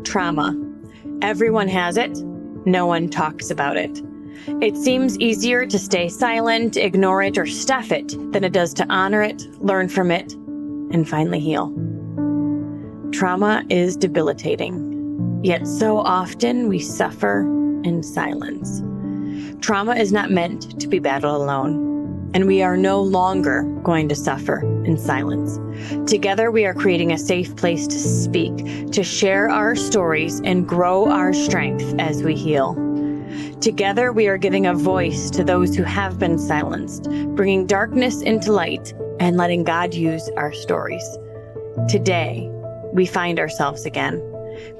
Trauma. Everyone has it. No one talks about it. It seems easier to stay silent, ignore it, or stuff it than it does to honor it, learn from it, and finally heal. Trauma is debilitating, yet so often we suffer in silence. Trauma is not meant to be battled alone, and we are no longer going to suffer in silence. Together, we are creating a safe place to speak, to share our stories, and grow our strength as we heal. Together, we are giving a voice to those who have been silenced, bringing darkness into light, and letting God use our stories. Today, we find ourselves again.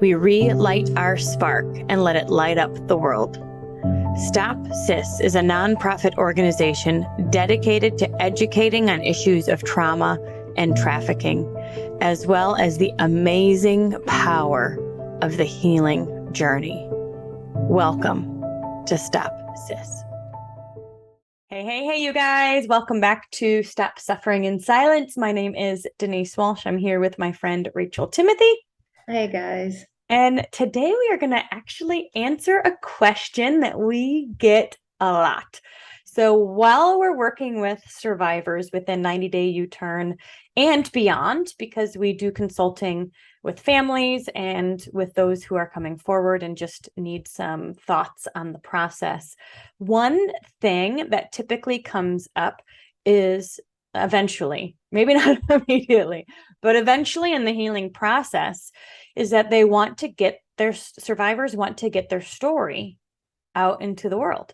We relight our spark and let it light up the world. Stop Sis is a nonprofit organization dedicated to educating on issues of trauma and trafficking, as well as the amazing power of the healing journey. Welcome to Stop Sis. Hey, you guys. Welcome back to Stop Suffering in Silence. My name is Denise Walsh. I'm here with my friend Rachel Timothy. Hey, guys. And today we are going to actually answer a question that we get a lot. So while we're working with survivors within 90-day U-turn and beyond, because we do consulting with families and with those who are coming forward and just need some thoughts on the process, one thing that typically comes up is eventually, maybe not immediately, but eventually in the healing process, is that they want to get survivors want to get their story out into the world.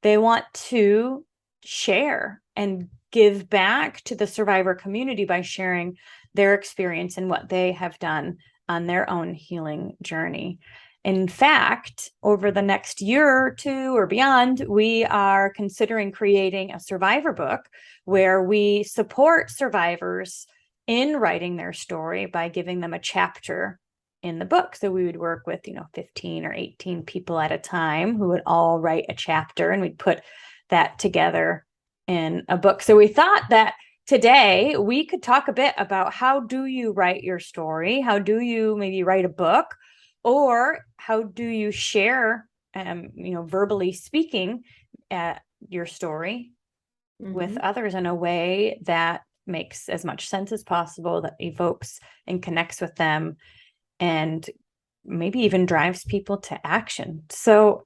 They want to share and give back to the survivor community by sharing their experience and what they have done on their own healing journey. In fact, over the next year or two or beyond, we are considering creating a survivor book where we support survivors in writing their story by giving them a chapter in the book. So we would work with, 15 or 18 people at a time who would all write a chapter, and we'd put that together in a book. So we thought that today we could talk a bit about how do you write your story? How do you maybe write a book? Or how do you share, verbally speaking your story with others in a way that makes as much sense as possible, that evokes and connects with them, and maybe even drives people to action. So,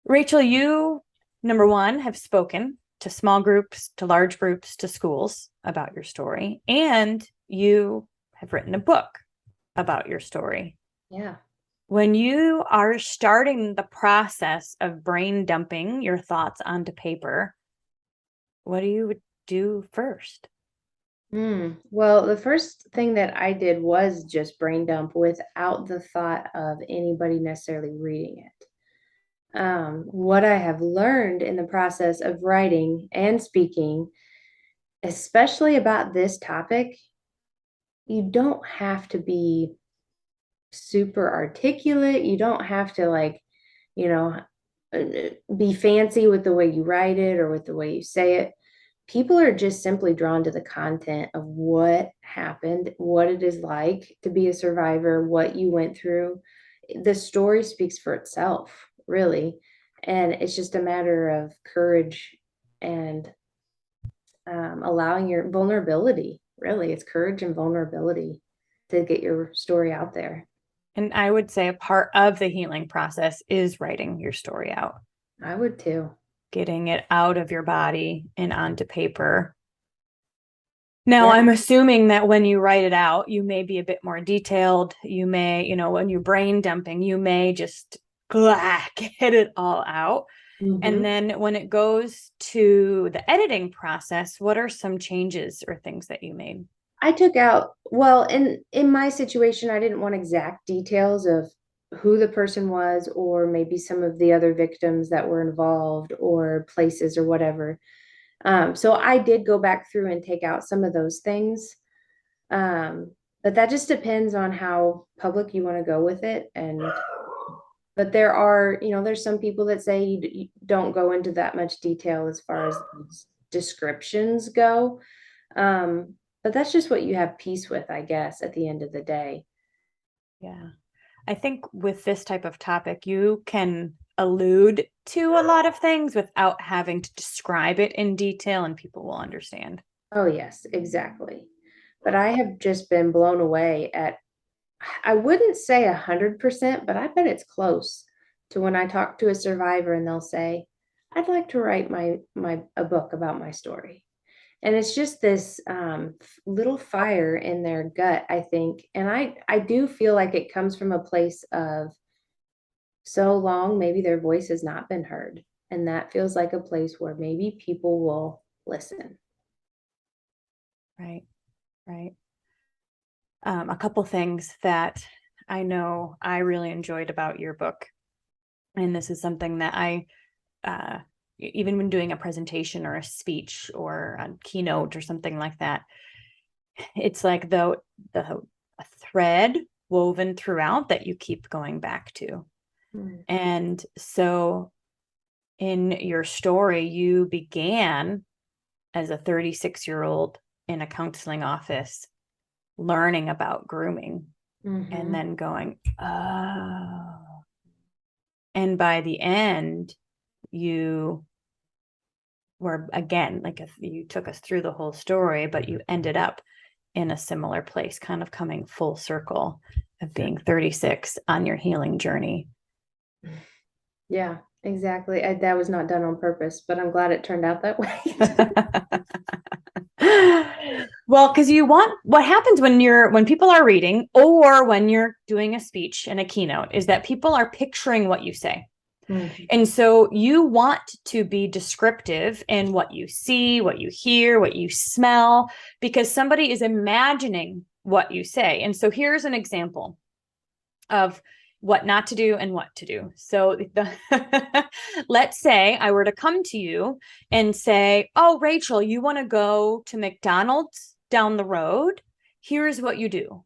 Rachel, you, number one, have spoken to small groups, to large groups, to schools about your story, and you have written a book about your story. Yeah. When you are starting the process of brain dumping your thoughts onto paper, what do you do first? Well, the first thing that I did was just brain dump without the thought of anybody necessarily reading it. What I have learned in the process of writing and speaking, especially about this topic, you don't have to be super articulate. You don't have to you know, be fancy with the way you write it or with the way you say it. People are just simply drawn to the content of what happened, what it is like to be a survivor, what you went through. The story speaks for itself, really. And it's just a matter of courage and allowing your vulnerability. Really, it's courage and vulnerability to get your story out there. And I would say a part of the healing process is writing your story out. I would too. Getting it out of your body and onto paper. Now, Yeah. I'm assuming that when you write it out, you may be a bit more detailed. You may, when you're brain dumping, you may just get it all out. And then when it goes to the editing process, what are some changes or things that you made? I took out, well, in my situation, I didn't want exact details of who the person was or maybe some of the other victims that were involved or places or whatever. So I did go back through and take out some of those things. But that just depends on how public you want to go with it. But there are, there's some people that say you don't go into that much detail as far as descriptions go. But that's just what you have peace with, I guess, at the end of the day. Yeah. I think with this type of topic, you can allude to a lot of things without having to describe it in detail, and people will understand. Oh, yes, exactly. But I have just been blown away at, I wouldn't say 100%, but I bet it's close to when I talk to a survivor and they'll say, I'd like to write a book about my story. And it's just this little fire in their gut, I think. And I do feel like it comes from a place of so long, maybe their voice has not been heard. And that feels like a place where maybe people will listen. Right, right. A couple things that I know I really enjoyed about your book, and this is something that uh, even when doing a presentation or a speech or a keynote or something like that, it's like the a thread woven throughout that you keep going back to. Mm. And so in your story, you began as a 36-year-old in a counseling office learning about grooming and Mm-hmm. then going, oh. And by the end, you were again, like if you took us through the whole story, but you ended up in a similar place, kind of coming full circle of being 36 on your healing journey. Yeah, exactly. That was not done on purpose, but I'm glad it turned out that way. Well, because you want what happens when people are reading or when you're doing a speech and a keynote is that people are picturing what you say. Mhm. And so you want to be descriptive in what you see, what you hear, what you smell, because somebody is imagining what you say. And so here's an example of what not to do and what to do. So let's say I were to come to you and say, "Oh, Rachel, you want to go to McDonald's down the road? Here's what you do.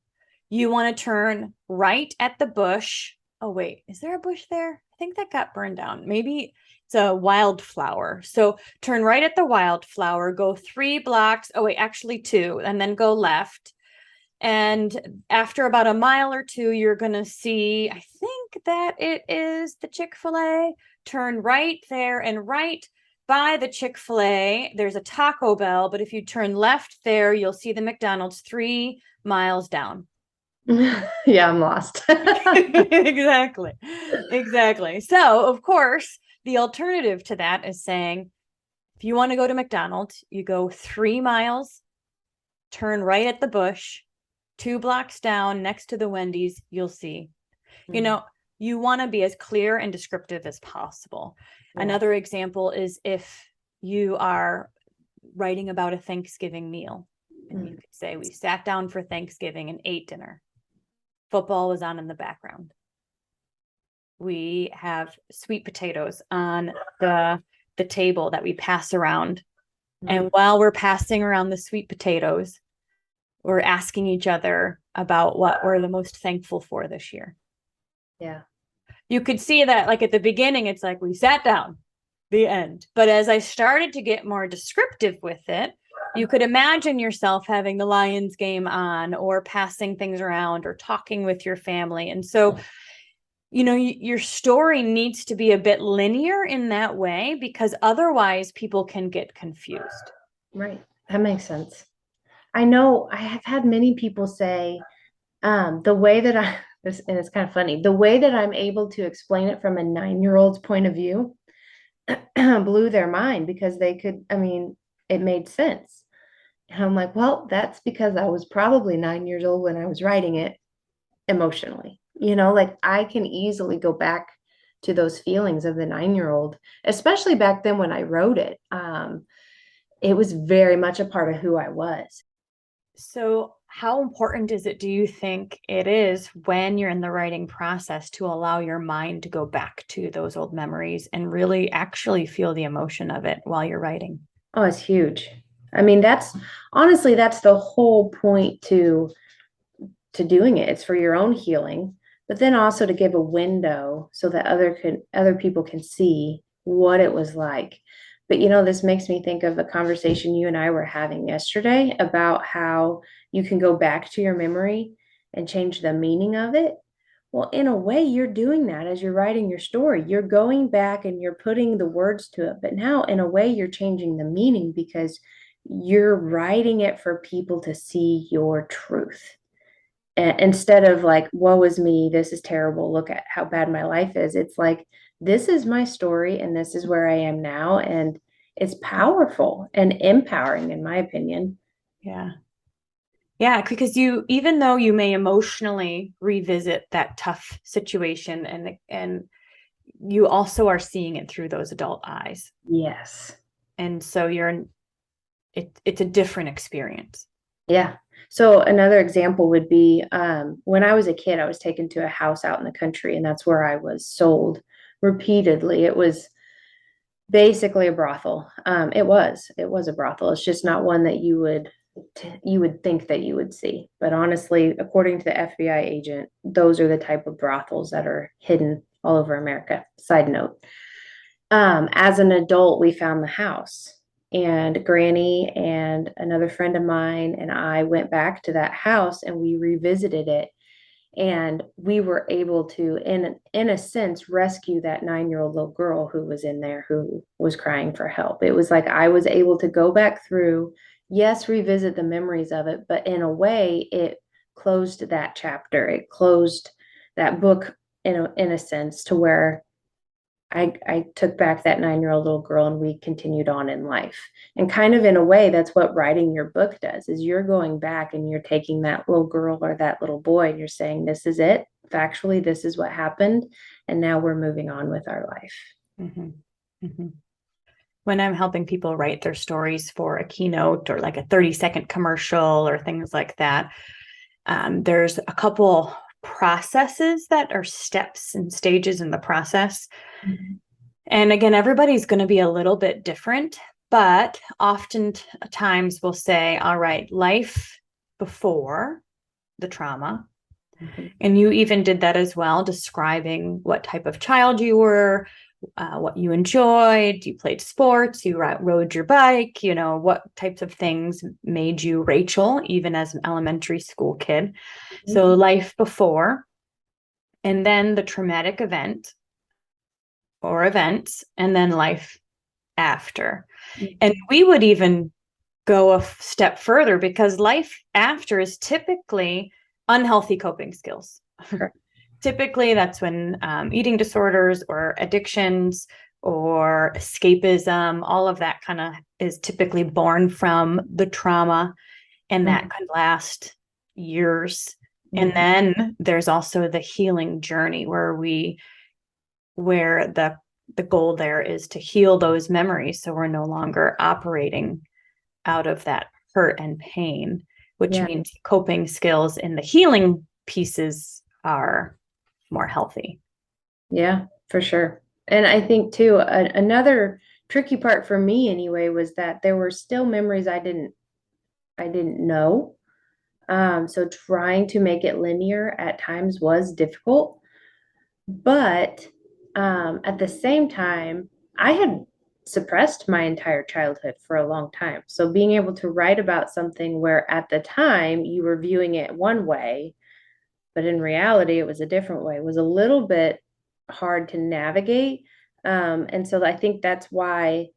You want to turn right at the bush. Oh, wait, is there a bush there? I think that got burned down. Maybe it's a wildflower. So turn right at the wildflower, go 3 blocks. Oh, wait, actually two, and then go left. And after about a mile or two, you're going to see, I think that it is the Chick-fil-A. Turn right there, and right by the Chick-fil-A, there's a Taco Bell. But if you turn left there, you'll see the McDonald's 3 miles down." Yeah, I'm lost. Exactly. Exactly. So, of course, the alternative to that is saying, if you want to go to McDonald's, you go 3 miles, turn right at the bush, 2 blocks down next to the Wendy's, you'll see. You Mm. know, you want to be as clear and descriptive as possible. Yeah. Another example is if you are writing about a Thanksgiving meal, and you Mm. could say, "We sat down for Thanksgiving and ate dinner. Football was on in the background. We have sweet potatoes on the table that we pass around. And Mm. while we're passing around the sweet potatoes, we're asking each other about what we're the most thankful for this year." Yeah. You could see that, like at the beginning, it's like we sat down, the end. But as I started to get more descriptive with it, you could imagine yourself having the Lions game on or passing things around or talking with your family. And so, your story needs to be a bit linear in that way because otherwise people can get confused. Right. That makes sense. I know I have had many people say, the way that and it's kind of funny, the way that I'm able to explain it from a 9-year-old's point of view blew their mind because I mean, it made sense. And I'm like, well, that's because I was probably 9 years old when I was writing it emotionally. Like I can easily go back to those feelings of the 9-year-old, especially back then when I wrote it. It was very much a part of who I was. So, how important is it, do you think it is when you're in the writing process to allow your mind to go back to those old memories and really actually feel the emotion of it while you're writing? Oh, it's huge. I mean, that's the whole point to doing it. It's for your own healing, but then also to give a window so that other people can see what it was like. But this makes me think of a conversation you and I were having yesterday about how you can go back to your memory and change the meaning of it. Well, in a way, you're doing that as you're writing your story. You're going back and you're putting the words to it. But now, in a way, you're changing the meaning because you're writing it for people to see your truth. Instead of like, woe is me, this is terrible, look at how bad my life is. It's like, this is my story and this is where I am now. And it's powerful and empowering, in my opinion. Yeah. Yeah, because even though you may emotionally revisit that tough situation, and you also are seeing it through those adult eyes. Yes. And so it's a different experience. Yeah. So another example would be when I was a kid, I was taken to a house out in the country, and that's where I was sold repeatedly. It was basically a brothel. It was a brothel. It's just not one that you would think that you would see. But honestly, according to the FBI agent, those are the type of brothels that are hidden all over America. Side note. As an adult, we found the house, and Granny and another friend of mine and I went back to that house and we revisited it. And we were able to, in a sense, rescue that 9-year-old little girl who was in there who was crying for help. It was like I was able to go back through, yes, revisit the memories of it, but in a way, it closed that chapter. It closed that book in a sense to where I took back that 9-year-old little girl and we continued on in life. And kind of in a way, that's what writing your book does, is you're going back and you're taking that little girl or that little boy and you're saying, this is it. Factually, this is what happened. And now we're moving on with our life. Mm-hmm. Mm-hmm. When I'm helping people write their stories for a keynote or like a 30-second commercial or things like that, there's a couple processes that are steps and stages in the process. Mhm. And again, everybody's going to be a little bit different, but oftentimes we'll say, all right, life before the trauma. Mhm. And you even did that as well, describing what type of child you were, what you enjoyed. You played sports, you rode your bike, what types of things made you Rachel, even as an elementary school kid. So, life before, and then the traumatic event or events, and then life after. And Mhm. we would even go a step further because life after is typically unhealthy coping skills. Correct. Typically, that's when eating disorders or addictions or escapism, all of that kind of is typically born from the trauma, and that Mhm. could last years. And Mhm. then there's also the healing journey where the goal there is to heal those memories so we're no longer operating out of that hurt and pain, which Yeah. means coping skills in the healing pieces are more healthy. Yeah, for sure. And I think too, another tricky part for me anyway was that there were still memories I didn't know. So trying to make it linear at times was difficult, but at the same time, I had suppressed my entire childhood for a long time. So being able to write about something where at the time you were viewing it one way, but in reality it was a different way, was a little bit hard to navigate. And so I think that's why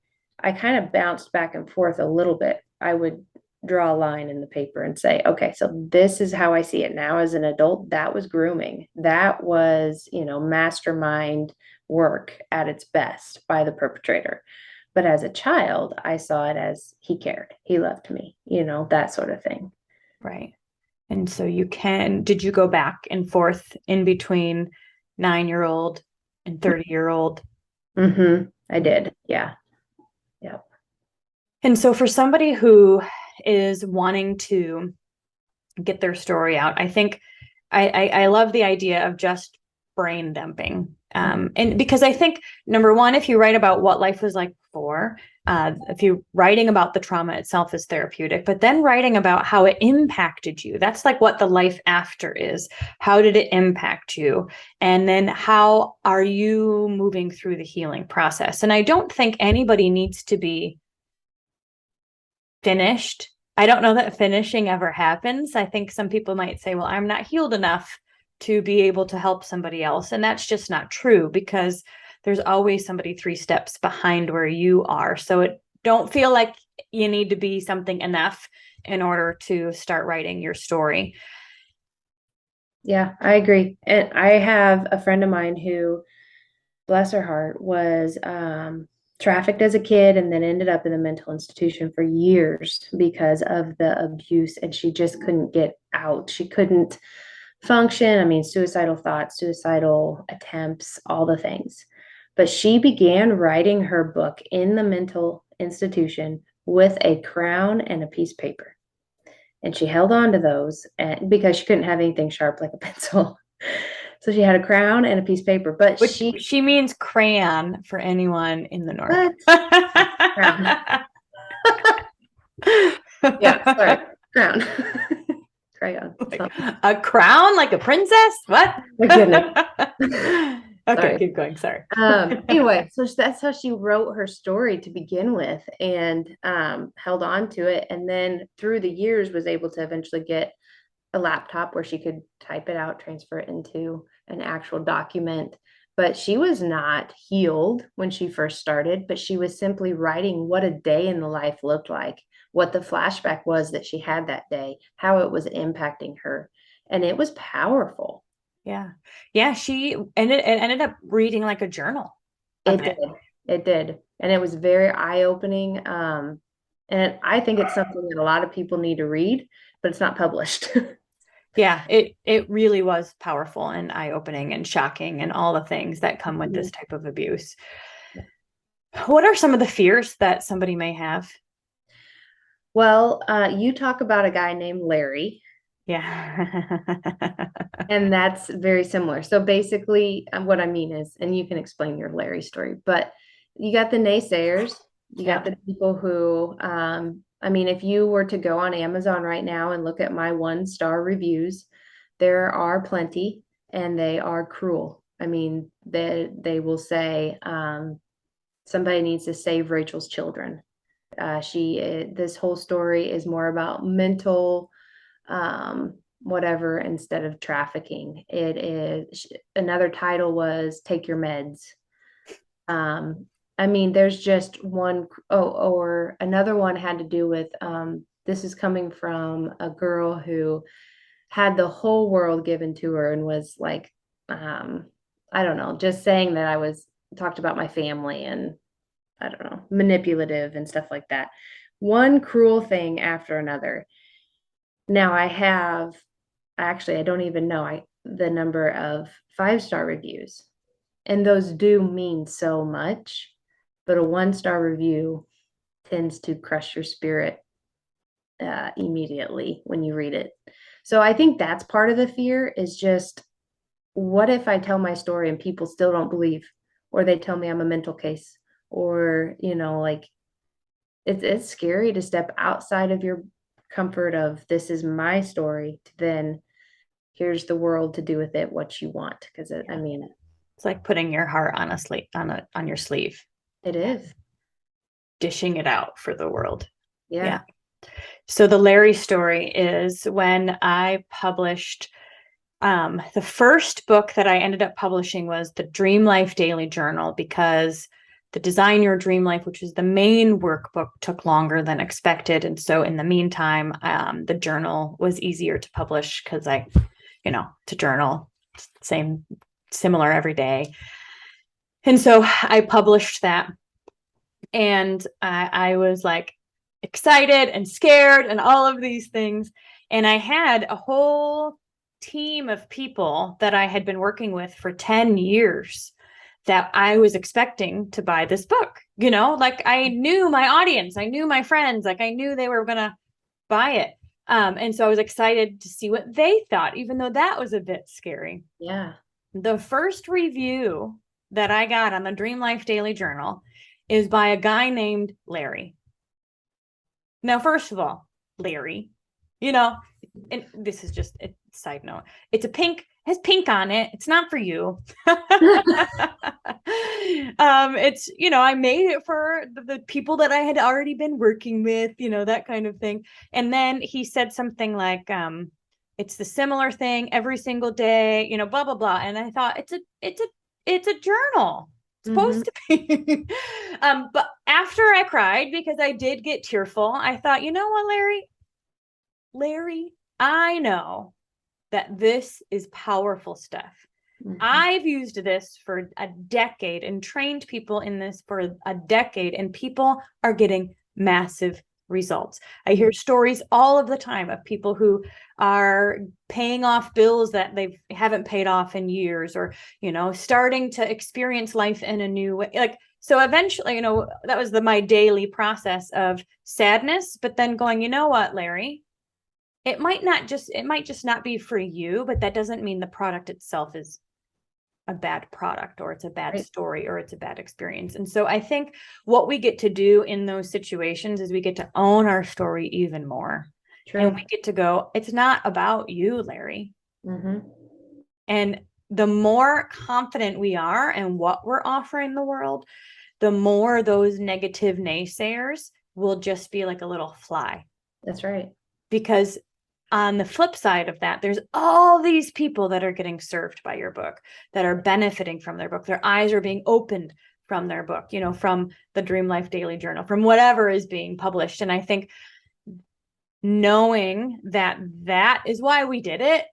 I kind of bounced back and forth a little bit. I would draw a line in the paper and say, okay, so this is how I see it now as an adult. That was grooming. That was, mastermind work at its best by the perpetrator. But as a child, I saw it as he cared, he loved me, that sort of thing. Right. And so did you go back and forth in between 9-year-old and 30-year-old? I did. Yeah. Yeah. And so for somebody who is wanting to get their story out, I think I love the idea of just brain dumping. And because I think, number one, if you write about what life was like before, if you're writing about the trauma itself is therapeutic, but then writing about how it impacted you, that's like what the life after is. How did it impact you? And then how are you moving through the healing process? And I don't think anybody needs to be finished. I don't know that finishing ever happens. I think some people might say, well, I'm not healed enough to be able to help somebody else. And that's just not true, because there's always somebody 3 steps behind where you are. So don't feel like you need to be something enough in order to start writing your story. Yeah, I agree. And I have a friend of mine who, bless her heart, was trafficked as a kid and then ended up in a mental institution for years because of the abuse. And she just couldn't get out. She couldn't function. I mean, suicidal thoughts, suicidal attempts, all the things. But she began writing her book in the mental institution with a crown and a piece of paper. And she held on to those because she couldn't have anything sharp like a pencil. So she had a crown and a piece of paper, but Which she, she means crayon for anyone in the north. what? Crown. Yeah, sorry. Crown. Crayon. Like a crown, like a princess? What? My goodness. Okay, Sorry. keep going. Sorry. Anyway, so that's how she wrote her story to begin with, and held on to it. And then through the years was able to eventually get a laptop where she could type it out, transfer it into an actual document. But she was not healed when she first started, but she was simply writing what a day in the life looked like, what the flashback was that she had that day, how it was impacting her. And it was powerful. Yeah. Yeah. It ended up reading like a journal a It bit. did. It did. And it was very eye-opening. And I think it's something that a lot of people need to read, but it's not published. Yeah. It really was powerful and eye-opening and shocking and all the things that come with this type of abuse. What are some of the fears that somebody may have? Well, you talk about a guy named Larry, Yeah. and that's very similar. So basically, what I mean is, and you can explain your Larry story, but you got the naysayers, you got Yeah. the people who, I mean, if you were to go on Amazon right now and look at my 1-star reviews, there are plenty, and they are cruel. I mean, they will say, somebody needs to save Rachel's children. This whole story is more about mental, whatever, instead of trafficking. It is, another title was Take Your Meds. Um, I mean, there's just one, oh, or another one had to do with, this is coming from a girl who had the whole world given to her and was like, um, I don't know, just saying that I was talked about my family and I don't know, manipulative and stuff like that. One cruel thing after another. Now I don't even know the number of 5-star reviews. And those do mean so much, but a 1-star review tends to crush your spirit immediately when you read it. So I think that's part of the fear, is just, what if I tell my story and people still don't believe, or they tell me I'm a mental case, or, like, it's scary to step outside of your comfort of, this is my story, to then here's the world to do with it what you want. Because I mean, It's like putting your heart on a sleeve on your sleeve, it is. dishing it out for the world. Yeah. Yeah. So the Larry story is when I published the first book that I ended up publishing was the Dream Life Daily Journal, because the Design Your Dream Life, which is the main workbook, took longer than expected. And so in the meantime, the journal was easier to publish because to journal, similar every day. And so I published that, and I was like excited and scared and all of these things. And I had a whole team of people that I had been working with for 10 years that I was expecting to buy this book. Like I knew my audience, I knew my friends, like I knew they were going to buy it. And so I was excited to see what they thought, even though that was a bit scary. Yeah. The first review that I got on the Dream Life Daily Journal is by a guy named Larry. Now, first of all, Larry, and this is just a side note. It's has pink on it. It's not for you. It's, I made it for the people that I had already been working with, that kind of thing. And then he said something like, it's the similar thing every single day, blah blah blah. And I thought it's a journal. It's Mm-hmm. supposed to be. But after I cried because I did get tearful, I thought, you know what, Larry, I know that this is powerful stuff. Mm-hmm. I've used this for a decade and trained people in this for a decade, and people are getting massive results. I hear stories all of the time of people who are paying off bills that they haven't paid off in years, or, starting to experience life in a new way. Like, so eventually, that was my daily process of sadness, but then going, you know what, Larry, it might just not be for you, but that doesn't mean the product itself is a bad product, or it's a bad Right. story, or it's a bad experience. And so I think what we get to do in those situations is we get to own our story even more. And we True. get to go, it's not about you, Larry. Mm-hmm. And the more confident we are in what we're offering the world, the more those negative naysayers will just be like a little fly. That's right. Because on the flip side of that, there's all these people that are getting served by your book, that are benefiting from their book. Their eyes are being opened from their book, from the Dream Life Daily Journal, from whatever is being published. And I think knowing that that is why we did it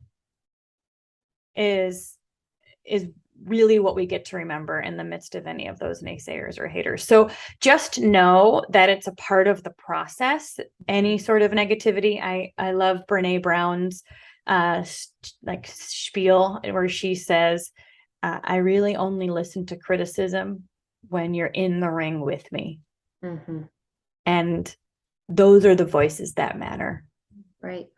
is really what we get to remember in the midst of any of those naysayers or haters. So just know that it's a part of the process. Any sort of negativity. I love Brene Brown's like spiel, where she says, I really only listen to criticism when you're in the ring with me. Mm-hmm. And those are the voices that matter. Right.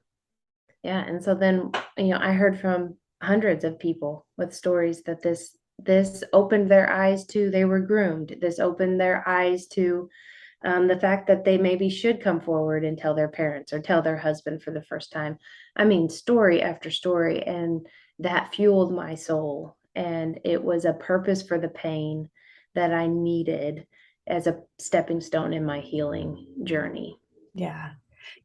Yeah. And so then, I heard from hundreds of people with stories that this opened their eyes to, they were groomed. This opened their eyes to the fact that they maybe should come forward and tell their parents or tell their husband for the first time. I mean, story after story. And that fueled my soul. And it was a purpose for the pain that I needed as a stepping stone in my healing journey. Yeah.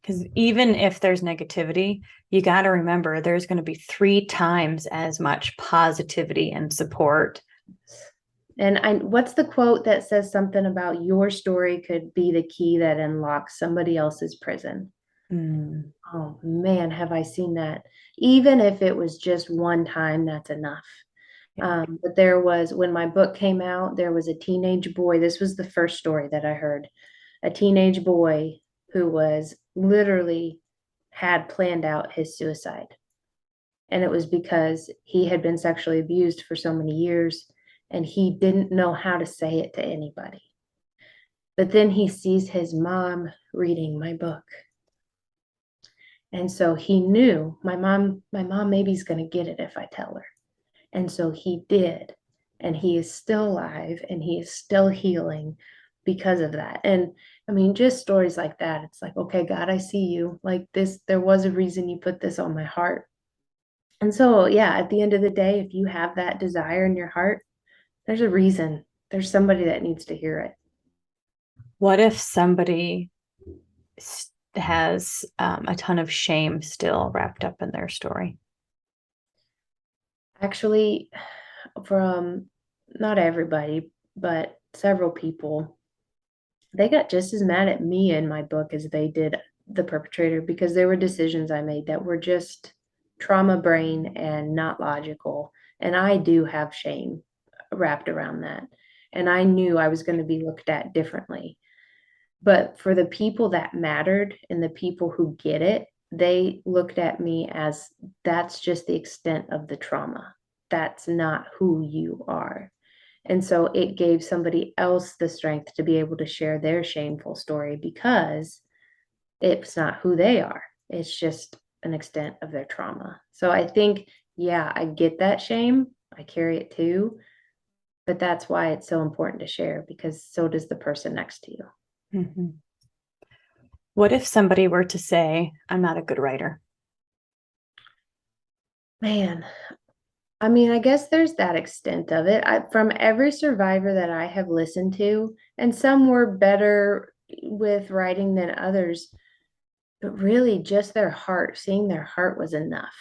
Because even if there's negativity, you got to remember there's going to be 3 times as much positivity and support. And what's the quote that says something about your story could be the key that unlocks somebody else's prison? Mm, Oh man, have I seen that? Even if it was just one time, that's enough. yeah. But there was, when my book came out, there was a teenage boy. This was the first story that I heard. A teenage boy who was literally had planned out his suicide. And it was because he had been sexually abused for so many years and he didn't know how to say it to anybody. But then he sees his mom reading my book. And so he knew my mom maybe's going to get it if I tell her. And so he did. And he is still alive and he is still healing because of that. And I mean, just stories like that. It's like, okay, God, I see you. Like this, there was a reason you put this on my heart. And so, yeah, at the end of the day, if you have that desire in your heart, there's a reason. There's somebody that needs to hear it. What if somebody has a ton of shame still wrapped up in their story? Actually, from not everybody, but several people, they got just as mad at me in my book as they did the perpetrator because there were decisions I made that were just trauma brain and not logical. And I do have shame wrapped around that. And I knew I was going to be looked at differently. But for the people that mattered and the people who get it, they looked at me as that's just the extent of the trauma. That's not who you are. And so it gave somebody else the strength to be able to share their shameful story because it's not who they are. It's just an extent of their trauma. So I think, yeah, I get that shame. I carry it too. But that's why it's so important to share because so does the person next to you. Mm-hmm. What if somebody were to say, I'm not a good writer? Man, I mean, I guess there's that extent of it. From every survivor that I have listened to, and some were better with writing than others, but really just their heart, seeing their heart was enough.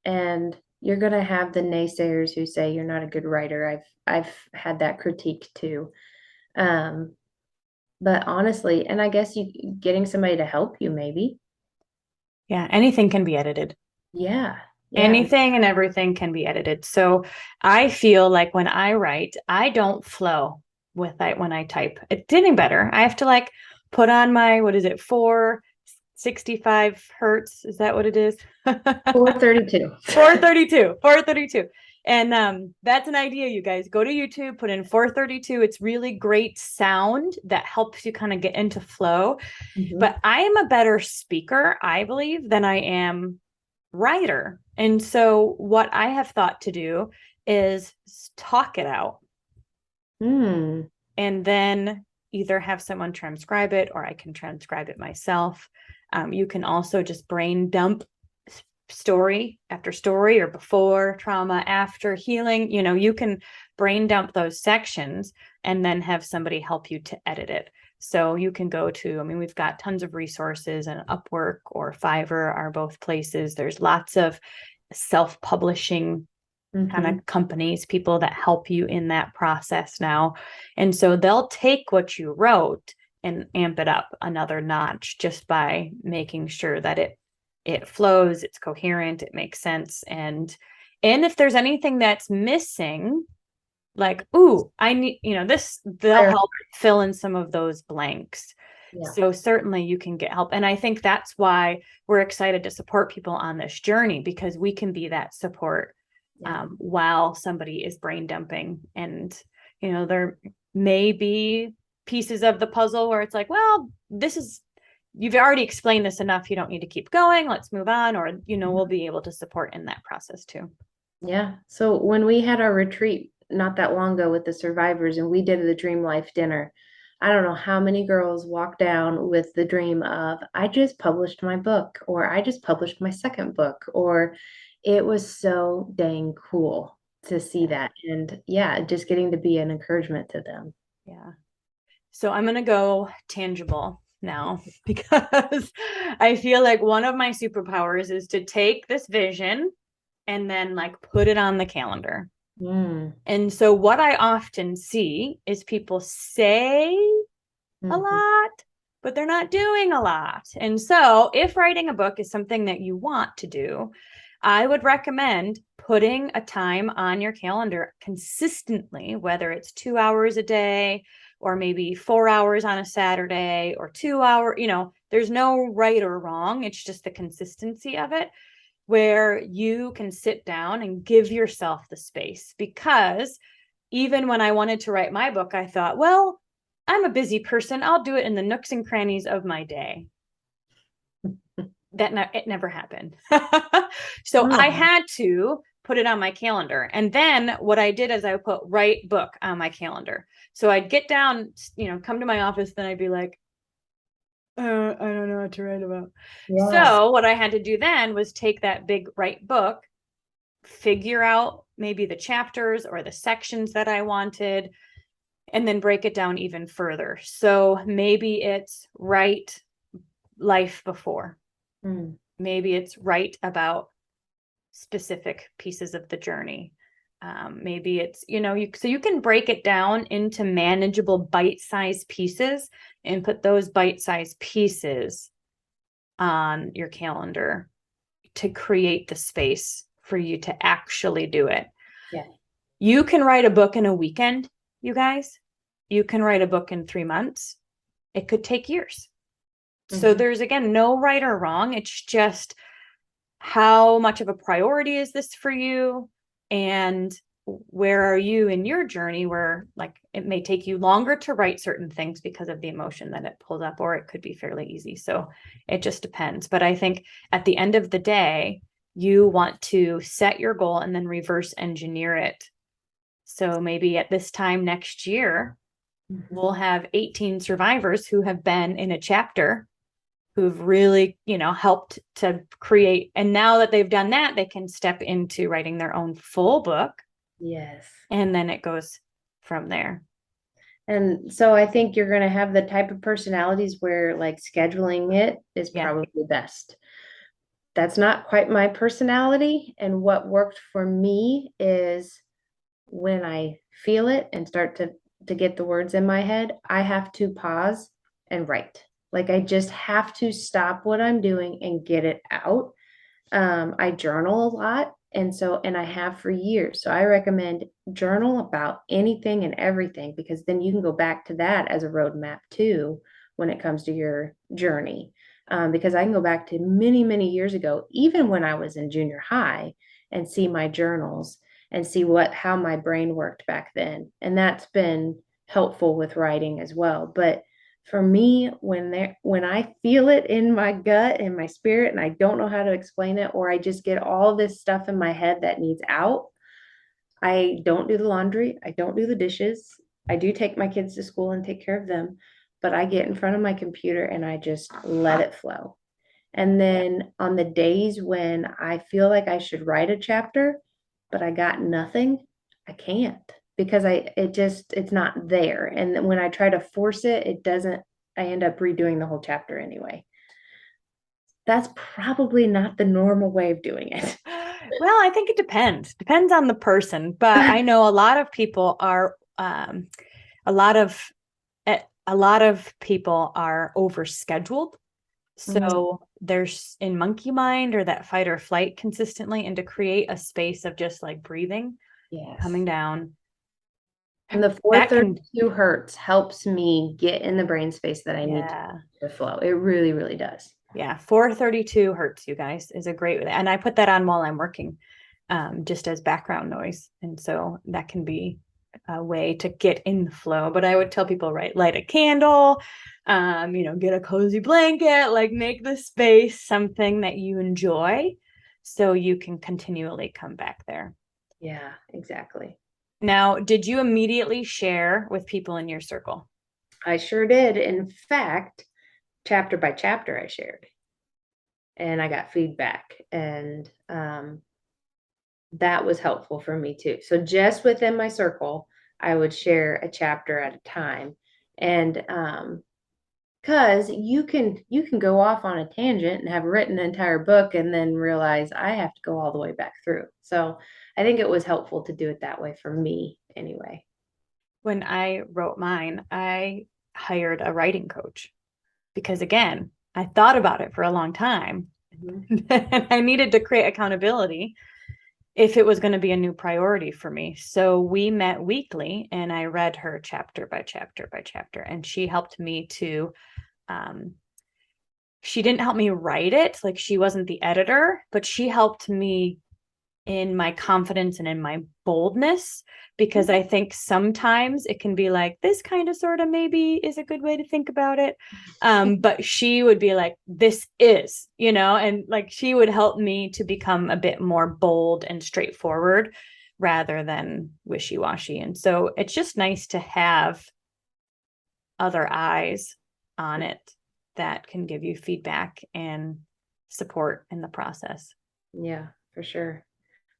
And you're going to have the naysayers who say you're not a good writer. I've had that critique too. Um, but honestly, and I guess you getting somebody to help you maybe. Yeah, anything can be edited. Yeah. Yeah. Anything and everything can be edited. So I feel like when I write, I don't flow with it when I type. It's getting better. I have to like put on my, what is it, 465 hertz? Is that what it is? 432. 432, 432. And that's an idea, you guys. Go to YouTube, put in 432. It's really great sound that helps you kind of get into flow. Mhm. But I am a better speaker, I believe, than I am writer. And so what I have thought to do is talk it out Mm. and then either have someone transcribe it or I can transcribe it myself. You can also just brain dump story after story or before trauma, after healing. You can brain dump those sections and then have somebody help you to edit it. So you can go to, I mean, we've got tons of resources, and Upwork or Fiverr are both places. There's lots of self-publishing kind Mhm. of companies, people that help you in that process now. And so they'll take what you wrote and amp it up another notch just by making sure that it flows, it's coherent, it makes sense. And if there's anything that's missing, like, ooh, I need, this, they'll Fire. help fill in some of those blanks. Yeah. So certainly you can get help. And I think that's why we're excited to support people on this journey, because we can be that support Yeah. while somebody is brain dumping. And, there may be pieces of the puzzle where it's like, well, you've already explained this enough. You don't need to keep going. Let's move on. Or, we'll be able to support in that process too. Yeah. So when we had our retreat not that long ago with the survivors and we did the Dream Life dinner, I don't know how many girls walked down with the dream of, I just published my book, or I just published my second book, or it was so dang cool to see Yeah. that. And yeah, just getting to be an encouragement to them. Yeah. So I'm going to go tangible now because I feel like one of my superpowers is to take this vision and then like put it on the calendar. Mm. And so what I often see is people say a Mhm. lot, but they're not doing a lot. And so if writing a book is something that you want to do, I would recommend putting a time on your calendar consistently, whether it's 2 hours a day or maybe 4 hours on a Saturday or 2 hour, there's no right or wrong. It's just the consistency of it where you can sit down and give yourself the space. Because even when I wanted to write my book, I thought, well, I'm a busy person. I'll do it in the nooks and crannies of my day. It never happened. So I Oh, had to put it on my calendar. And then what I did is I put write book on my calendar. So I'd get down, come to my office, then I'd be like, I don't know what to write about. yeah. So what I had to do then was take that big write book, figure out maybe the chapters or the sections that I wanted, and then break it down even further. So maybe it's write life before. Mm. Maybe it's write about specific pieces of the journey. Maybe it's, so you can break it down into manageable bite-sized pieces and put those bite-sized pieces on your calendar to create the space for you to actually do it. Yeah. You can write a book in a weekend, you guys. You can write a book in 3 months. It could take years. So Mhm. there's, again, no right or wrong. It's just how much of a priority is this for you? And where are you in your journey where like it may take you longer to write certain things because of the emotion that it pulls up, or it could be fairly easy. So it just depends. But I think at the end of the day, you want to set your goal and then reverse engineer it. So maybe at this time next year, Mhm. we'll have 18 survivors who have been in a chapter who've really, helped to create. And now that they've done that, they can step into writing their own full book. Yes. And then it goes from there. And so I think you're going to have the type of personalities where like scheduling it is Yeah. probably best. That's not quite my personality. And what worked for me is when I feel it and start to get the words in my head, I have to pause and write. Like I just have to stop what I'm doing and get it out. I journal a lot, and I have for years. So I recommend journal about anything and everything because then you can go back to that as a roadmap too when it comes to your journey. Because I can go back to many, many years ago, even when I was in junior high, and see my journals and see what how my brain worked back then. And that's been helpful with writing as well. But for me, when I feel it in my gut and my spirit and I don't know how to explain it, or I just get all this stuff in my head that needs out, I don't do the laundry, I don't do the dishes. I do take my kids to school and take care of them, but I get in front of my computer and I just let it flow. And Yeah. then on the days when I feel like I should write a chapter, but I got nothing, I can't because it's not there. And then when I try to force it, it doesn't, I end up redoing the whole chapter anyway. That's probably not the normal way of doing it. Well, I think it depends. Depends on the person, but I know a lot of people are a lot of a lot of people are overscheduled. Mhm. So there's in monkey mind or that fight or flight consistently, and to create a space of just like breathing, coming Yes. down, And the that can, 432 hertz helps me get in the brain space that I need yeah, to flow. It really, really does. yeah, 432 hertz, you guys, is a great, and I put that on while I'm working, just as background noise. And so that can be a way to get in the flow. But I would tell people, right, light a candle, get a cozy blanket, like make the space something that you enjoy so you can continually come back there. Yeah, exactly. Now, did you immediately share with people in your circle? I sure did. In fact, chapter by chapter, I shared and I got feedback. And that was helpful for me too. So just within my circle, I would share a chapter at a time. And because you can go off on a tangent and have written an entire book and then realize I have to go all the way back through. So I think it was helpful to do it that way for me anyway. When I wrote mine, I hired a writing coach because, again, I thought about it for a long time. Mhm. And I needed to create accountability if it was going to be a new priority for me. So we met weekly and I read her chapter by chapter by chapter. And she helped me to, um, she didn't help me write it, like she wasn't the editor, but she helped me in my confidence and in my boldness, because I think sometimes it can be like this kind of sort of maybe is a good way to think about it. But she would be like, this is, and like she would help me to become a bit more bold and straightforward rather than wishy-washy. And so it's just nice to have other eyes on it that can give you feedback and support in the process. Yeah, for sure.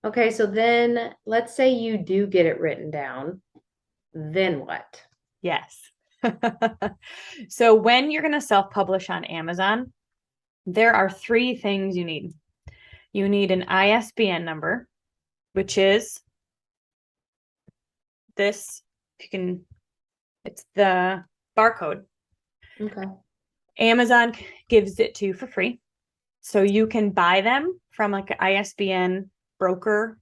Okay, so then let's say you do get it written down. Then what? Yes. So when you're going to self-publish on Amazon, there are three things you need. You need an ISBN number, which is this, if you can, it's the barcode. Okay. Amazon gives it to you for free. So you can buy them from like an ISBN broker,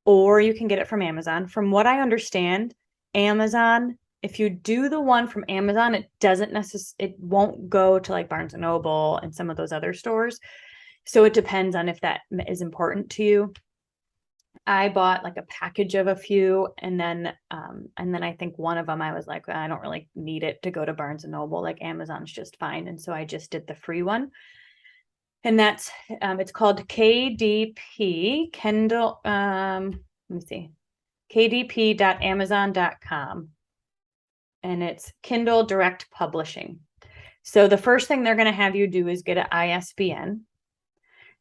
or you can get it from Amazon. From what I understand, Amazon, if you do the one from Amazon, it doesn't necessarily, it won't go to like Barnes and Noble and some of those other stores. So it depends on if that is important to you. I bought like a package of a few, and then I think one of them I was like, I don't really need it to go to Barnes and Noble. Like Amazon's just fine, and so I just did the free one, and that's it's called KDP Kindle. Let me see, kdp.amazon.com, and it's Kindle Direct Publishing. So the first thing they're going to have you do is get an ISBN.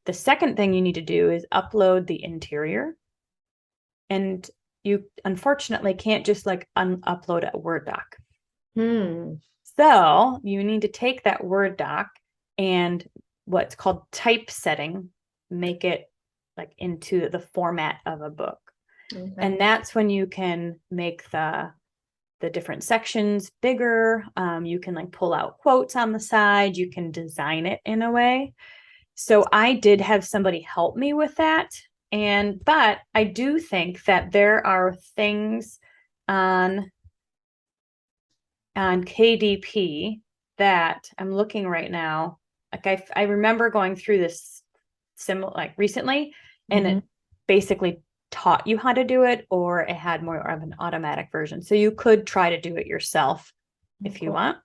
The second thing you need to do is upload the interior. And you unfortunately can't just like upload a Word doc. Hmm. So you need to take that Word doc and what's called typesetting, make it like into the format of a book. Okay. And that's when you can make the different sections bigger. You can like pull out quotes on the side. You can design it in a way. So I did have somebody help me with that. But I do think that there are things on KDP that I'm looking right now. Like I remember going through this similar like recently, and Mm-hmm. it basically taught you how to do it, or it had more of an automatic version. So you could try to do it yourself if you Cool. want.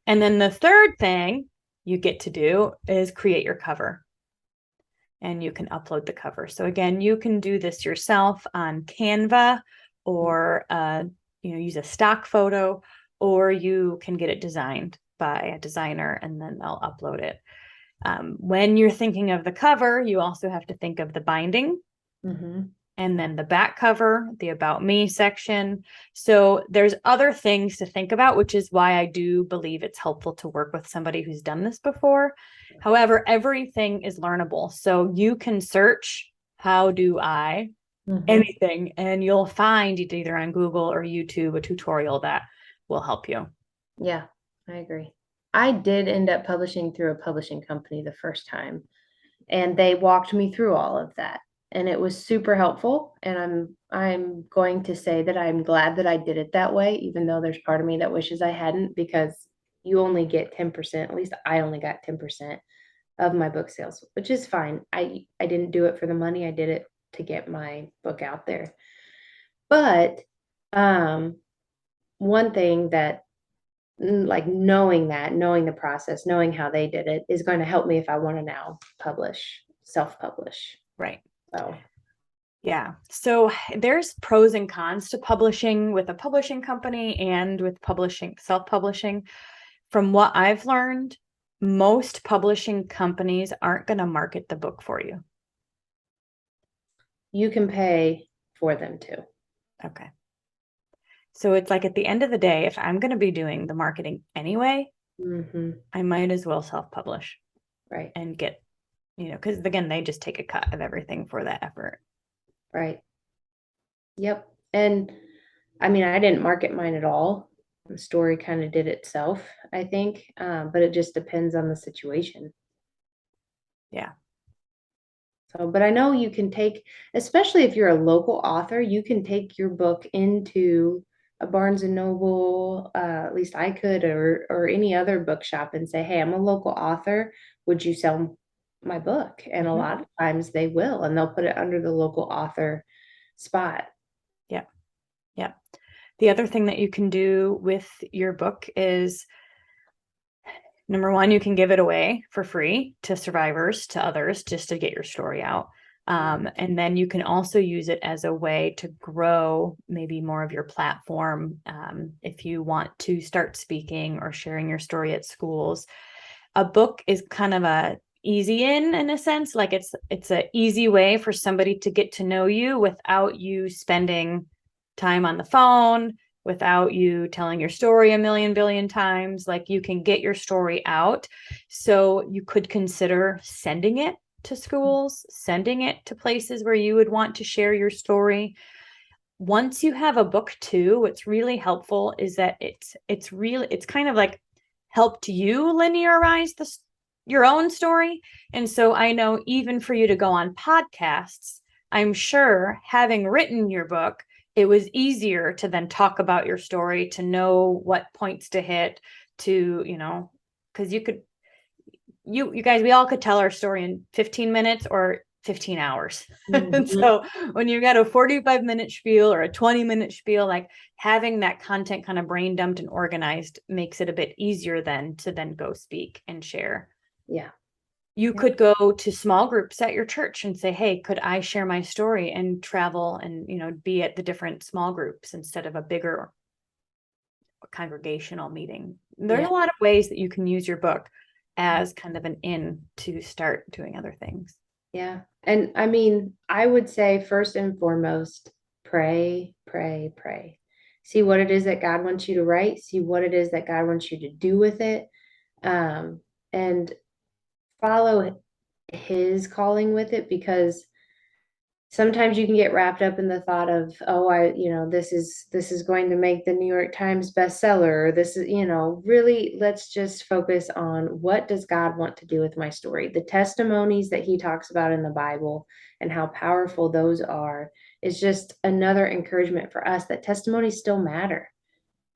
And then the third thing you get to do is create your cover, and you can upload the cover. So again, you can do this yourself on Canva, or use a stock photo, or you can get it designed by a designer and then they'll upload it. When you're thinking of the cover, you also have to think of the binding, Mm-hmm. and then the back cover, the about me section. So there's other things to think about, which is why I do believe it's helpful to work with somebody who's done this before. However, everything is learnable. So you can search, how do I Mm-hmm. anything, and you'll find either on Google or YouTube a tutorial that will help you. Yeah, I agree. I did end up publishing through a publishing company the first time, and they walked me through all of that, and it was super helpful. And I'm going to say that I'm glad that I did it that way, even though there's part of me that wishes I hadn't, because you only get 10%, at least I only got 10% of my book sales, which is fine. I didn't do it for the money. I did it to get my book out there. But um one thing that like knowing the process, knowing how they did it is going to help me if I want to now self-publish. Right. So, Yeah. So there's pros and cons to publishing with a publishing company and with publishing, self-publishing. From what I've learned, most publishing companies aren't going to market the book for you. you can pay for them too. Okay. So it's like at the end of the day, if I'm going to be doing the marketing anyway, Mm-hmm. I might as well self-publish Right. and get, because again, they just take a cut of everything for that effort. Right. Yep. And I mean, I didn't market mine at all. The story kind of did itself, I think. But it just depends on the situation. Yeah. So, but I know you can take, especially if you're a local author, you can take your book into a Barnes and Noble, at least I could, or any other bookshop and say, "Hey, I'm a local author. Would you sell my book?" And a Mhm. lot of times they will, and they'll put it under the local author spot. Yeah. Yeah. The other thing that you can do with your book is, number one, you can give it away for free to survivors, to others, just to get your story out. And then you can also use it as a way to grow maybe more of your platform. If you want to start speaking or sharing your story at schools, a book is kind of a easy in a sense. Like it's an easy way for somebody to get to know you without you spending time on the phone, without you telling your story a million billion times. Like you can get your story out. So you could consider sending it to schools, sending it to places where you would want to share your story. Once you have a book too, what's really helpful is that it's kind of like helped you linearize your own story. And so I know even for you to go on podcasts, I'm sure having written your book, it was easier to then talk about your story, to know what points to hit, to, because you guys, we all could tell our story in 15 minutes or 15 hours. And Mhm. so when you got a 45-minute spiel or a 20-minute spiel, like having that content kind of brain dumped and organized makes it a bit easier then to then go speak and share. Yeah. You Yep. could go to small groups at your church and say, hey, could I share my story, and travel and, be at the different small groups instead of a bigger congregational meeting. There's Yeah. a lot of ways that you can use your book as kind of an in to start doing other things. Yeah. And I mean, I would say first and foremost, pray, pray, pray. See what it is that God wants you to write. See what it is that God wants you to do with it. And follow his calling with it, because sometimes you can get wrapped up in the thought of, oh, this is going to make the New York Times bestseller, or this is, really, let's just focus on, what does God want to do with my story? The testimonies that he talks about in the Bible and how powerful those are is just another encouragement for us that testimonies still matter.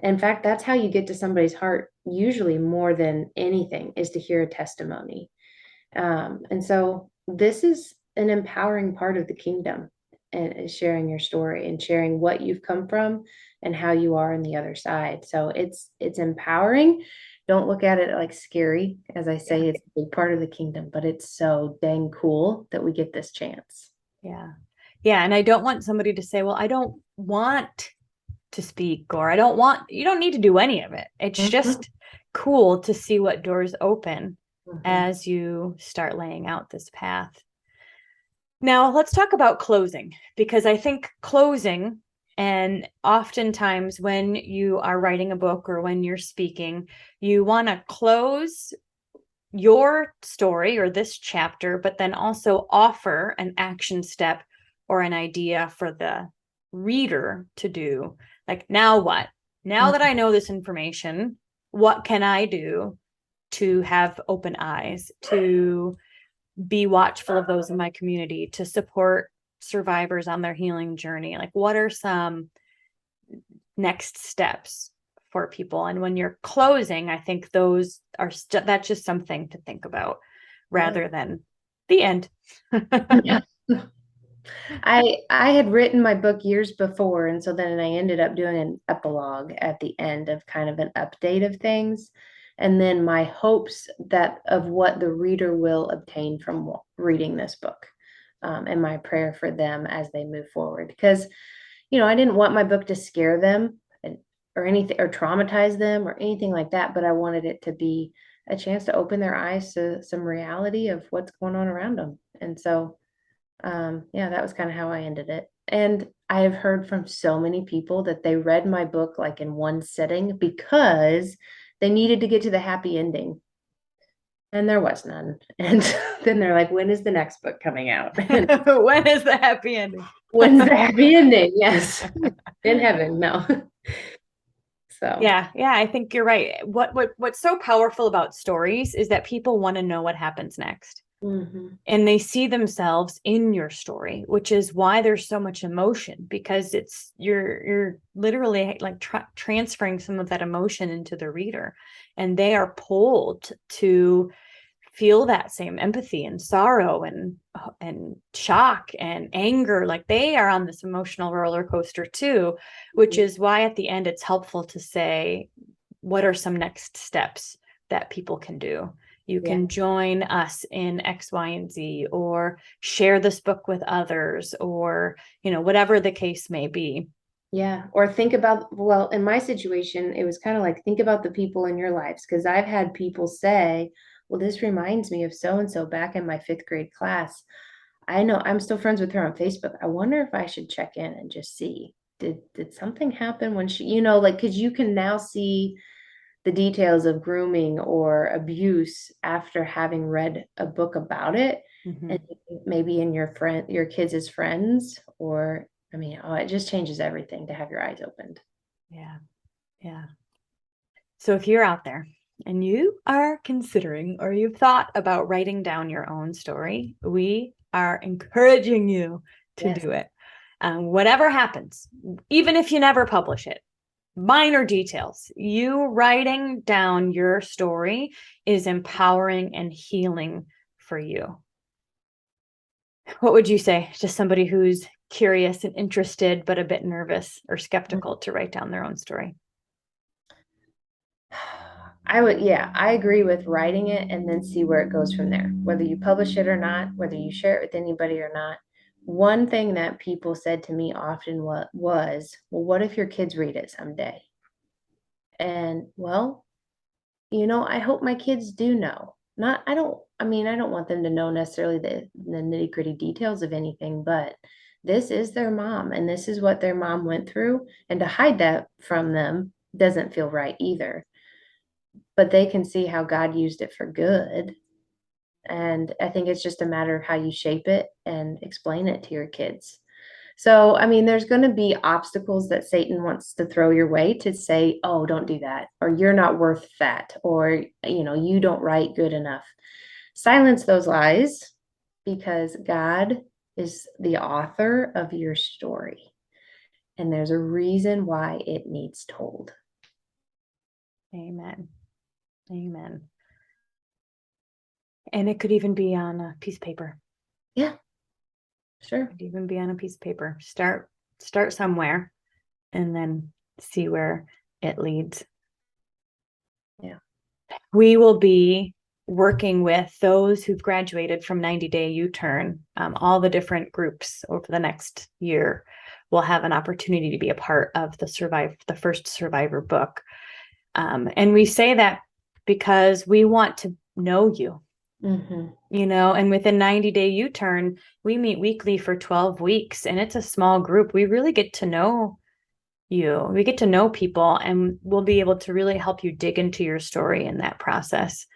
In fact, that's how you get to somebody's heart, usually more than anything, is to hear a testimony. And so this is an empowering part of the kingdom, and is sharing your story and sharing what you've come from and how you are on the other side. So it's empowering. Don't look at it like scary. As I Yeah. say, it's a big part of the kingdom, but it's so dang cool that we get this chance. Yeah. Yeah. And I don't want somebody to say, well, I don't want to speak, or I don't want, you don't need to do any of it. It's Mhm, just cool to see what doors open mhm, as you start laying out this path. Now, let's talk about closing, because I think closing, and oftentimes when you are writing a book or when you're speaking, you want to close your story or this chapter, but then also offer an action step or an idea for the reader to do. Like, now what? Now that I know this information, what can I do to have open eyes, to be watchful of those in my community, to support survivors on their healing journey? Like, what are some next steps for people? And when you're closing, I think those are that's just something to think about yeah. rather than the end. Yeah. I had written my book years before, and so then I ended up doing an epilogue at the end of kind of an update of things, and then my hopes that of what the reader will obtain from reading this book, and my prayer for them as they move forward. Because, I didn't want my book to scare them, or anything, or traumatize them or anything like that, but I wanted it to be a chance to open their eyes to some reality of what's going on around them. And so yeah, that was kind of how I ended it. And I have heard from so many people that they read my book like in one sitting because they needed to get to the happy ending. And there was none. And then they're like, when is the next book coming out? And When is the happy ending? when's the happy ending? Yes. In heaven. No. So, Yeah, yeah, I think you're right. What's so powerful about stories is that people want to know what happens next. mhm. And they see themselves in your story, which is why there's so much emotion, because it's you're literally like transferring some of that emotion into the reader, and they are pulled to feel that same empathy and sorrow and shock and anger. Like, they are on this emotional roller coaster too, which is why at the end it's helpful to say, what are some next steps that people can do? You Yeah. can join us in X, Y, and Z, or share this book with others, or, whatever the case may be. Yeah. Or think about, well, in my situation, it was kind of like, think about the people in your lives. Because I've had people say, well, this reminds me of so and so back in my fifth grade class. I know I'm still friends with her on Facebook. I wonder if I should check in and just see, did something happen when she, like, because you can now see the details of grooming or abuse after having read a book about it, and Mm-hmm. maybe in your kids as friends, or I mean, oh, it just changes everything to have your eyes opened. Yeah. Yeah. So if you're out there and you are considering, or you've thought about writing down your own story, we are encouraging you to Yes. do it. Whatever happens, even if you never publish it, minor details, you writing down your story is empowering and healing for you. What would you say to somebody who's curious and interested, but a bit nervous or skeptical to write down their own story? Yeah, I agree with writing it and then see where it goes from there, whether you publish it or not, whether you share it with anybody or not. One thing that people said to me often was, well, what if your kids read it someday? And well, I hope my kids do know. Not, I don't want them to know necessarily the nitty gritty details of anything, but this is their mom and this is what their mom went through. And to hide that from them doesn't feel right either. But they can see how God used it for good. And I think it's just a matter of how you shape it and explain it to your kids. So, I mean, there's going to be obstacles that Satan wants to throw your way to say, oh, don't do that, or you're not worth that, or, you don't write good enough. Silence those lies because God is the author of your story. And there's a reason why it needs told. Amen. Amen. And it could even be on a piece of paper. Yeah, sure. It could even be on a piece of paper. Start somewhere and then see where it leads. Yeah. We will be working with those who've graduated from 90-day U-turn. All the different groups over the next year will have an opportunity to be a part of the first survivor book. And we say that because we want to know you. And within 90-day U-turn, we meet weekly for 12 weeks, and it's a small group. We really get to know you. We get to know people, and we'll be able to really help you dig into your story in that process.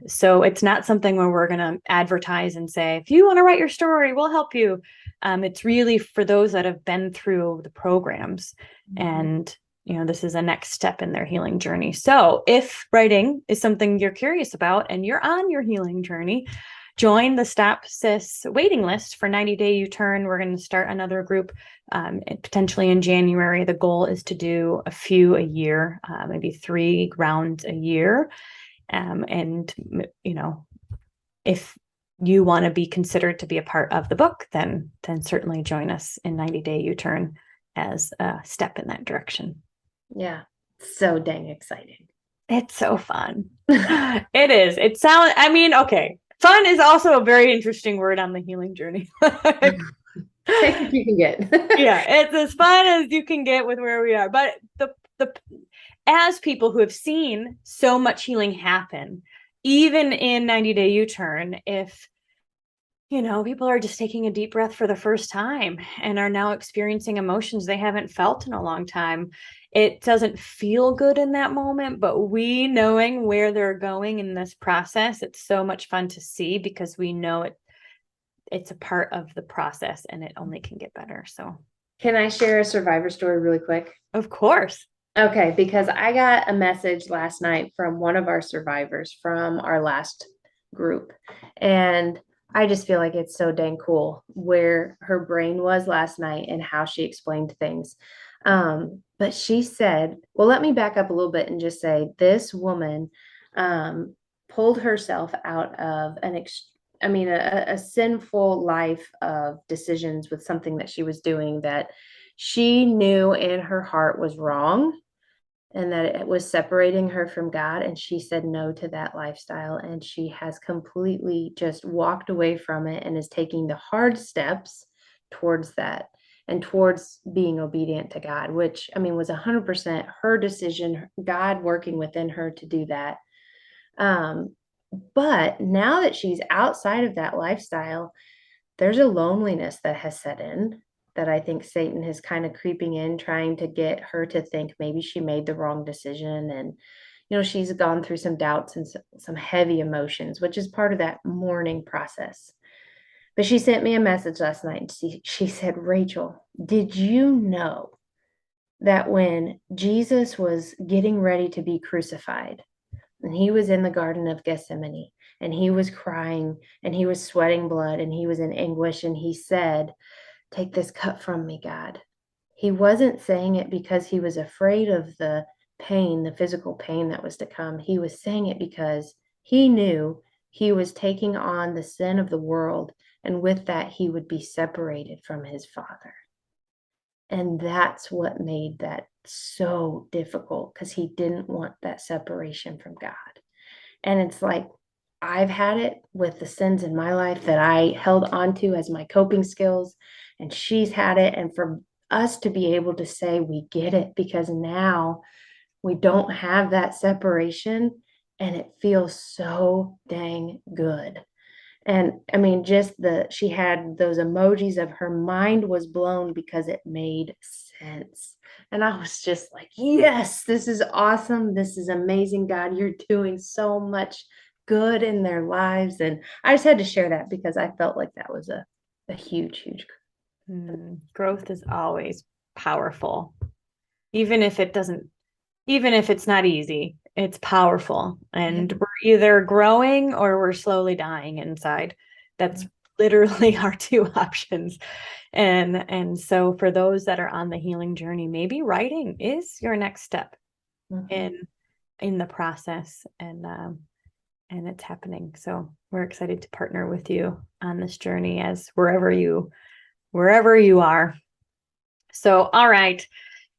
So it's not something where we're going to advertise and say, if you want to write your story, we'll help you. It's really for those that have been through the programs. And this is a next step in their healing journey. So if writing is something you're curious about and you're on your healing journey, join the Stop Sis waiting list for 90-day U-turn. We're going to start another group potentially in January. The goal is to do a few a year, maybe 3 rounds a year. And if you want to be considered to be a part of the book, then certainly join us in 90-day U-turn as a step in that direction. Yeah. So dang exciting. It's so fun. It is. Okay. Fun is also a very interesting word on the healing journey. Take what you can get. Yeah, it's as fun as you can get with where we are. But as people who have seen so much healing happen, even in 90-day U-turn, if people are just taking a deep breath for the first time and are now experiencing emotions they haven't felt in a long time. It doesn't feel good in that moment, but we knowing where they're going in this process, it's so much fun to see because we know it's a part of the process and it only can get better. So, can I share a survivor story really quick? of course. Okay, because I got a message last night from one of our survivors from our last group. And I just feel like it's so dang cool where her brain was last night and how she explained things. But she said, well, let me back up a little bit and just say this woman pulled herself out of a sinful life of decisions with something that she was doing that she knew in her heart was wrong and that it was separating her from God. And she said no to that lifestyle. And she has completely just walked away from it and is taking the hard steps towards that and towards being obedient to God, which was 100% her decision, God working within her to do that. But now that she's outside of that lifestyle, there's a loneliness that has set in that I think Satan is kind of creeping in, trying to get her to think maybe she made the wrong decision. And, she's gone through some doubts and some heavy emotions, which is part of that mourning process. But she sent me a message last night and she said, Rachel, did you know that when Jesus was getting ready to be crucified, and he was in the Garden of Gethsemane, and he was crying, and he was sweating blood, and he was in anguish, and he said, take this cup from me, God. He wasn't saying it because he was afraid of the pain, the physical pain that was to come. He was saying it because he knew he was taking on the sin of the world, and with that, he would be separated from his Father. And that's what made that so difficult, because he didn't want that separation from God. And it's like, I've had it with the sins in my life that I held onto as my coping skills, and she's had it. And for us to be able to say we get it, because now we don't have that separation and it feels so dang good. And I mean, she had those emojis of her mind was blown because it made sense. And I was just like, yes, this is awesome. This is amazing. God, you're doing so much good in their lives. And I just had to share that because I felt like that was a huge, huge. Growth is always powerful. Even if it's not easy, it's powerful. And we're either growing or we're slowly dying inside. That's literally our two options. And so for those that are on the healing journey, maybe writing is your next step in the process. And it's happening. So we're excited to partner with you on this journey as wherever you are. So, all right.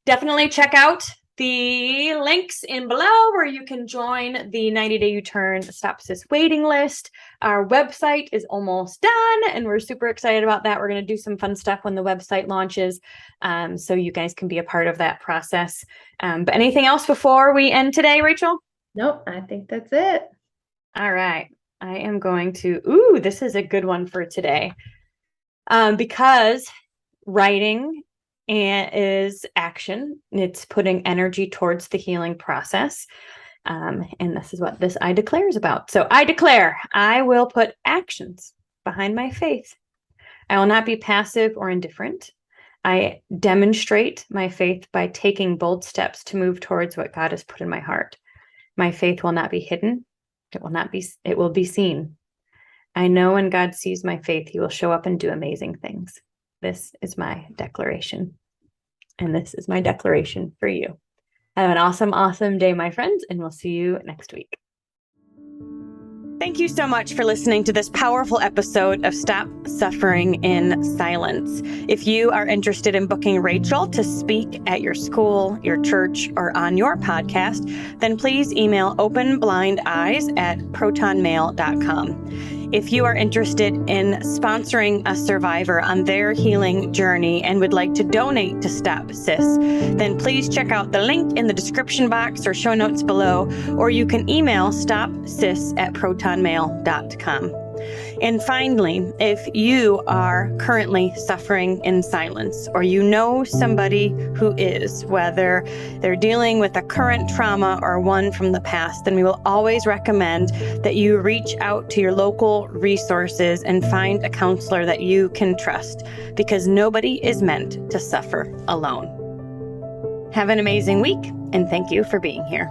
Definitely check out the links in below where you can join the 90-day U-Turn Stop Cis waiting list. Our website is almost done, and we're super excited about that. We're going to do some fun stuff when the website launches, so you guys can be a part of that process. But anything else before we end today, Rachel? Nope, I think that's it. All right. I am going to, this is a good one for today. Because writing is action. It's putting energy towards the healing process. And this is what this I declare is about. So I declare I will put actions behind my faith. I will not be passive or indifferent. I demonstrate my faith by taking bold steps to move towards what God has put in my heart. My faith will not be hidden. It will be seen. I know when God sees my faith, he will show up and do amazing things. This is my declaration. And this is my declaration for you. Have an awesome, awesome day, my friends, and we'll see you next week. Thank you so much for listening to this powerful episode of Stop Suffering in Silence. If you are interested in booking Rachel to speak at your school, your church, or on your podcast, then please email openblindeyes@protonmail.com. If you are interested in sponsoring a survivor on their healing journey and would like to donate to Stop Cis, then please check out the link in the description box or show notes below, or you can email stopcis@protonmail.com. And finally, if you are currently suffering in silence, or you know somebody who is, whether they're dealing with a current trauma or one from the past, then we will always recommend that you reach out to your local resources and find a counselor that you can trust, because nobody is meant to suffer alone. Have an amazing week, and thank you for being here.